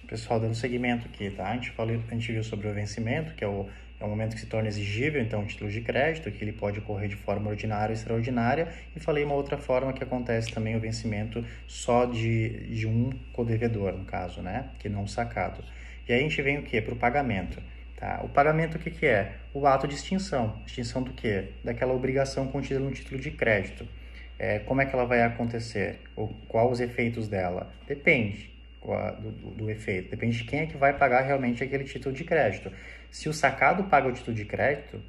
Pessoal, dando seguimento aqui, tá? A gente viu sobre o vencimento, que é o momento que se torna exigível, então, o título de crédito, que ele pode ocorrer de forma ordinária ou extraordinária, e falei uma outra forma que acontece também o vencimento só de um codevedor, no caso, né? Que não sacado. E aí a gente vem o quê? Para o pagamento. Tá? O pagamento, o que que é? O ato de extinção. Extinção do quê? Daquela obrigação contida no título de crédito. Como é que ela vai acontecer? Ou quais os efeitos dela? Depende do efeito. Depende de quem é que vai pagar realmente aquele título de crédito. Se o sacado paga o título de crédito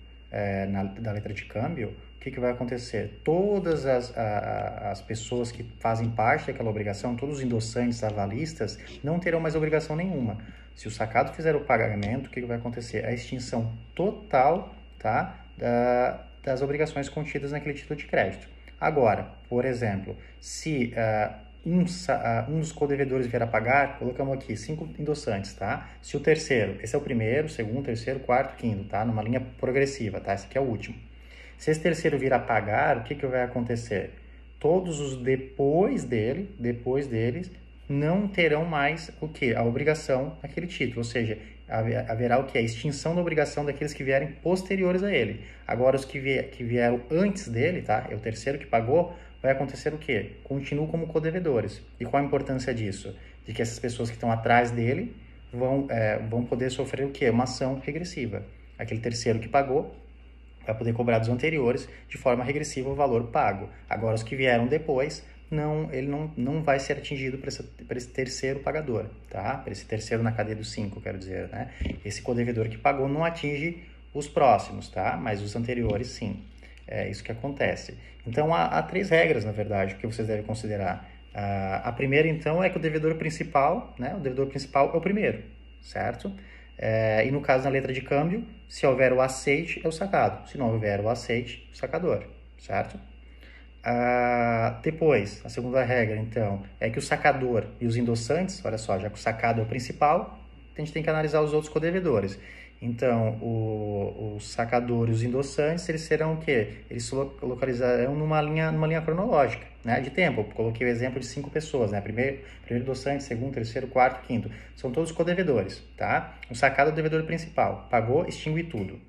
da letra de câmbio, o que vai acontecer? Todas as pessoas que fazem parte daquela obrigação, todos os endossantes avalistas, não terão mais obrigação nenhuma. Se o sacado fizer o pagamento, o que vai acontecer? A extinção total, tá, das obrigações contidas naquele título de crédito. Agora, por exemplo, se um dos codevedores vier a pagar, colocamos aqui 5 endossantes, tá? Se o terceiro, esse é o primeiro, segundo, terceiro, quarto, quinto, tá? Numa linha progressiva, tá? Esse aqui é o último. Se esse terceiro vir a pagar, o que vai acontecer? Todos os depois deles, não terão mais o quê? A obrigação naquele título, ou seja, haverá o que? A extinção da obrigação daqueles que vierem posteriores a ele. Agora, os que vieram antes dele, tá? É o terceiro que pagou, vai acontecer o quê? Continuam como codevedores. E qual a importância disso? De que essas pessoas que estão atrás dele vão poder sofrer o quê? Uma ação regressiva. Aquele terceiro que pagou vai poder cobrar dos anteriores de forma regressiva o valor pago. Agora, os que vieram depois, ele não vai ser atingido por esse terceiro pagador, tá? Por esse terceiro na cadeia dos 5, quero dizer, né? Esse codevedor que pagou não atinge os próximos, tá? Mas os anteriores, sim. É isso que acontece. Então, há 3 regras, na verdade, que vocês devem considerar. A primeira, então, é que o devedor principal, né? O devedor principal é o primeiro, certo? E no caso, na letra de câmbio, se houver o aceite, é o sacado. Se não houver o aceite, o sacador, certo? Depois, a segunda regra, então, é que o sacador e os endossantes, olha só, já que o sacado é o principal, a gente tem que analisar os outros codevedores. Então, o sacador e os endossantes, eles serão o quê? Eles se localizarão numa linha cronológica, né, de tempo. Eu coloquei o exemplo de 5 pessoas, né? Primeiro endossante, segundo, terceiro, quarto, quinto. São todos codevedores, tá? O sacado é o devedor principal. Pagou, extingue tudo.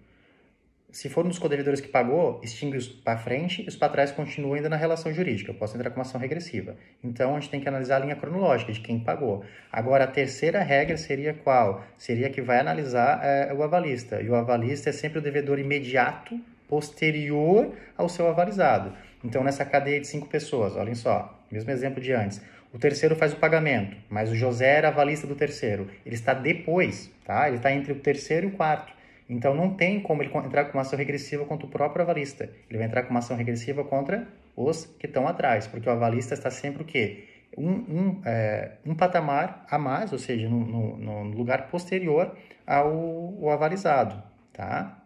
Se for um dos codevedores que pagou, extingue os para frente e os para trás continuam ainda na relação jurídica. Eu posso entrar com uma ação regressiva. Então, a gente tem que analisar a linha cronológica de quem pagou. Agora, a terceira regra seria qual? Seria que vai analisar o avalista. E o avalista é sempre o devedor imediato, posterior ao seu avalizado. Então, nessa cadeia de 5 pessoas, olhem só, mesmo exemplo de antes. O terceiro faz o pagamento, mas o José era avalista do terceiro. Ele está depois, tá? Ele está entre o terceiro e o quarto. Então, não tem como ele entrar com uma ação regressiva contra o próprio avalista. Ele vai entrar com uma ação regressiva contra os que estão atrás, porque o avalista está sempre o quê? Um patamar a mais, ou seja, no lugar posterior ao avalizado, tá?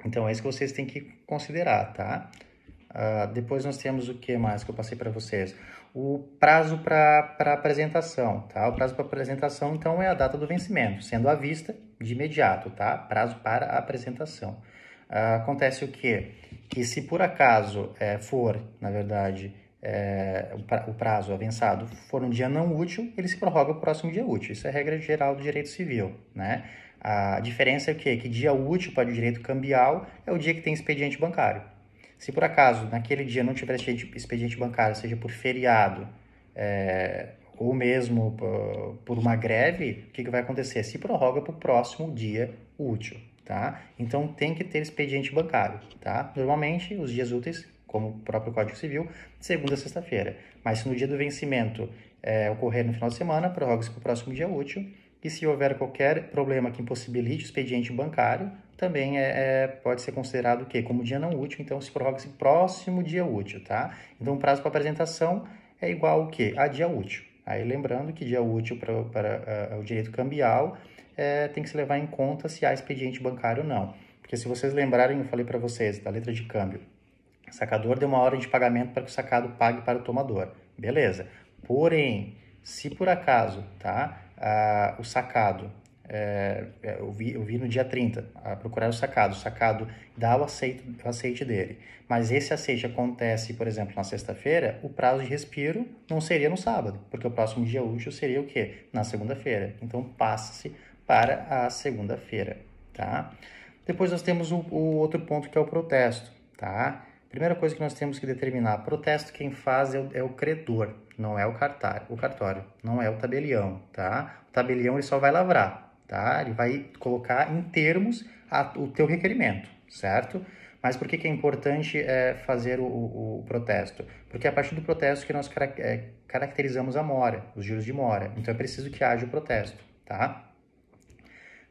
Então, é isso que vocês têm que considerar, tá? Depois nós temos o que mais que eu passei para vocês? O prazo para apresentação, tá? O prazo para apresentação, então, é a data do vencimento, sendo à vista de imediato, tá? Prazo para apresentação. Acontece o quê? Que se por acaso for, na verdade, o prazo avançado for um dia não útil, ele se prorroga para o próximo dia útil. Isso é a regra geral do direito civil, né? A diferença é o quê? Que dia útil para o direito cambial é o dia que tem expediente bancário. Se por acaso naquele dia não tiver expediente bancário, seja por feriado ou mesmo por uma greve, o que vai acontecer? Se prorroga para o próximo dia útil, tá? Então tem que ter expediente bancário, tá? Normalmente os dias úteis, como o próprio Código Civil, de segunda a sexta-feira. Mas se no dia do vencimento ocorrer no final de semana, prorroga-se para o próximo dia útil. E se houver qualquer problema que impossibilite o expediente bancário, também pode ser considerado o quê? Como dia não útil, então se prorroga-se próximo dia útil, tá? Então o prazo para apresentação é igual ao quê? A dia útil. Aí lembrando que dia útil para o direito cambial tem que se levar em conta se há expediente bancário ou não. Porque se vocês lembrarem, eu falei para vocês, da letra de câmbio, o sacador deu uma ordem de pagamento para que o sacado pague para o tomador. Beleza. Porém, se por acaso, tá, o sacado eu vi no dia 30, a procurar o sacado dá o aceite dele. Mas esse aceite acontece, por exemplo, na sexta-feira, o prazo de respiro não seria no sábado, porque o próximo dia útil seria o quê? Na segunda-feira. Então, passa-se para a segunda-feira, tá? Depois nós temos o outro ponto, que é o protesto, tá? Primeira coisa que nós temos que determinar, protesto quem faz é o credor, não é o cartório, não é o tabelião, tá? O tabelião ele só vai lavrar, tá? Ele vai colocar em termos o teu requerimento, certo? Mas por que é importante fazer o protesto? Porque é a partir do protesto que nós caracterizamos a mora, os juros de mora. Então é preciso que haja o protesto, tá?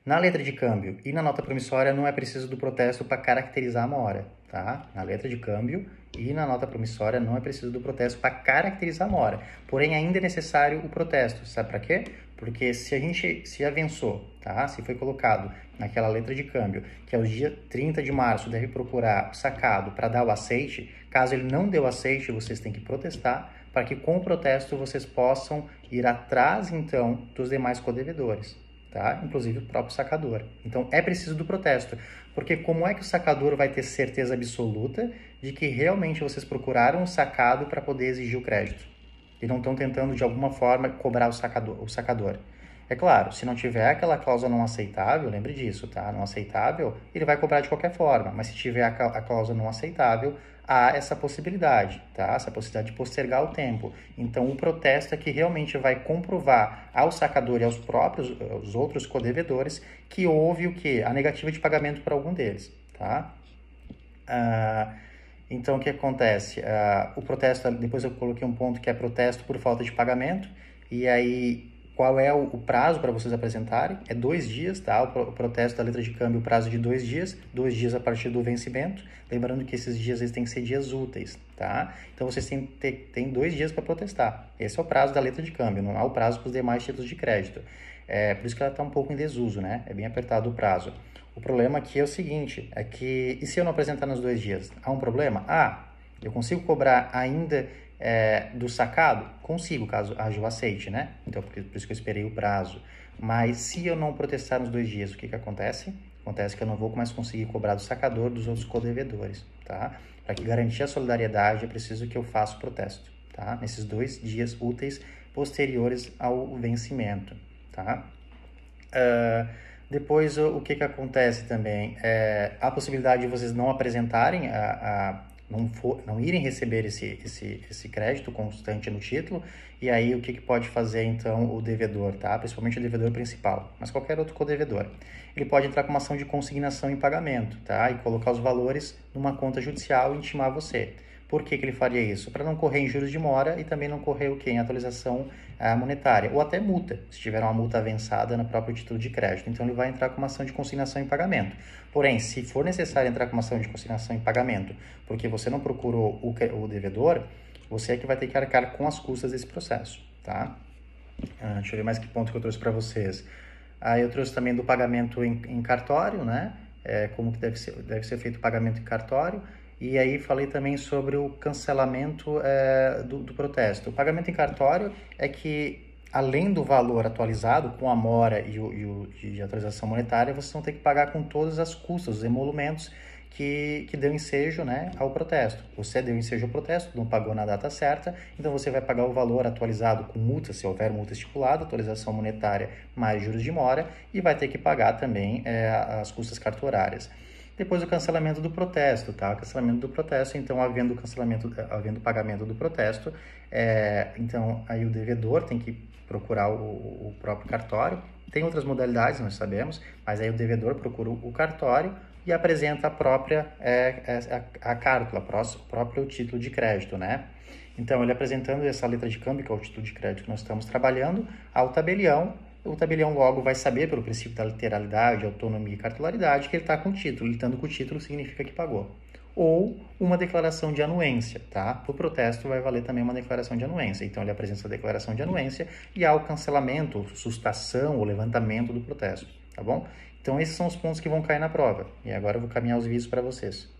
Na letra de câmbio e na nota promissória não é preciso do protesto para caracterizar a mora, tá? Na letra de câmbio e na nota promissória não é preciso do protesto para caracterizar a mora. Porém, ainda é necessário o protesto. Sabe para quê? Porque se avançou, tá? Se foi colocado naquela letra de câmbio que ao dia 30 de março deve procurar o sacado para dar o aceite, caso ele não dê o aceite, vocês têm que protestar para que com o protesto vocês possam ir atrás, então, dos demais codevedores. Tá? Inclusive o próprio sacador. Então, é preciso do protesto, porque como é que o sacador vai ter certeza absoluta de que realmente vocês procuraram o sacado para poder exigir o crédito? E não estão tentando, de alguma forma, cobrar o sacador. É claro, se não tiver aquela cláusula não aceitável, lembre disso, tá? Não aceitável, ele vai cobrar de qualquer forma, mas se tiver a cláusula não aceitável, há essa possibilidade, tá? Essa possibilidade de postergar o tempo. Então, o protesto é que realmente vai comprovar ao sacador e aos outros codevedores que houve o quê? A negativa de pagamento para algum deles, tá? Então, o que acontece? O protesto, depois eu coloquei um ponto que é protesto por falta de pagamento, e aí qual é o prazo para vocês apresentarem? É 2 dias, tá? O protesto da letra de câmbio, o prazo de 2 dias a partir do vencimento. Lembrando que esses dias eles têm que ser dias úteis, tá? Então, vocês têm 2 dias para protestar. Esse é o prazo da letra de câmbio, não há o prazo para os demais títulos de crédito. Por isso que ela está um pouco em desuso, né? É bem apertado o prazo. O problema aqui é o seguinte, é que, e se eu não apresentar nos 2 dias? Há um problema? Eu consigo cobrar ainda do sacado? Consigo, caso haja o aceite, né? Então, por isso que eu esperei o prazo. Mas se eu não protestar nos 2 dias, o que acontece? Acontece que eu não vou mais conseguir cobrar do sacador dos outros codevedores, tá? Para garantir a solidariedade, é preciso que eu faça o protesto, tá? Nesses 2 dias úteis posteriores ao vencimento, tá? Depois, o que acontece também? A possibilidade de vocês não apresentarem, não irem receber esse crédito constante no título, e aí o que pode fazer, então, o devedor, tá? Principalmente o devedor principal, mas qualquer outro codevedor. Ele pode entrar com uma ação de consignação em pagamento, tá? E colocar os valores numa conta judicial e intimar você. Por que ele faria isso? Para não correr em juros de mora e também não correr o quê? Em atualização monetária, ou até multa, se tiver uma multa avançada no próprio título de crédito. Então, ele vai entrar com uma ação de consignação em pagamento. Porém, se for necessário entrar com uma ação de consignação em pagamento, porque você não procurou o devedor, você é que vai ter que arcar com as custas desse processo, tá? Deixa eu ver mais que ponto que eu trouxe para vocês. Aí eu trouxe também do pagamento em cartório, né? Como que deve ser feito o pagamento em cartório. E aí falei também sobre o cancelamento do protesto. O pagamento em cartório é que, além do valor atualizado com a mora e a atualização monetária, vocês vão ter que pagar com todas as custas, os emolumentos que deu ensejo, né, ao protesto. Você deu ensejo ao protesto, não pagou na data certa, então você vai pagar o valor atualizado com multa, se houver multa estipulada, atualização monetária mais juros de mora, e vai ter que pagar também as custas cartorárias. Depois o cancelamento do protesto, tá? O cancelamento do protesto, então, havendo pagamento do protesto, então, aí o devedor tem que procurar o próprio cartório. Tem outras modalidades, nós sabemos, mas aí o devedor procura o cartório e apresenta a própria a cártula, o próprio título de crédito, né? Então, ele apresentando essa letra de câmbio, que é o título de crédito que nós estamos trabalhando, ao tabelião, o tabelião logo vai saber, pelo princípio da literalidade, autonomia e cartularidade, que ele está com o título. Ele estando com o título significa que pagou. Ou uma declaração de anuência, tá? Para o protesto vai valer também uma declaração de anuência. Então, ele apresenta essa declaração de anuência e há o cancelamento, sustação ou levantamento do protesto, tá bom? Então, esses são os pontos que vão cair na prova. E agora eu vou caminhar os vídeos para vocês.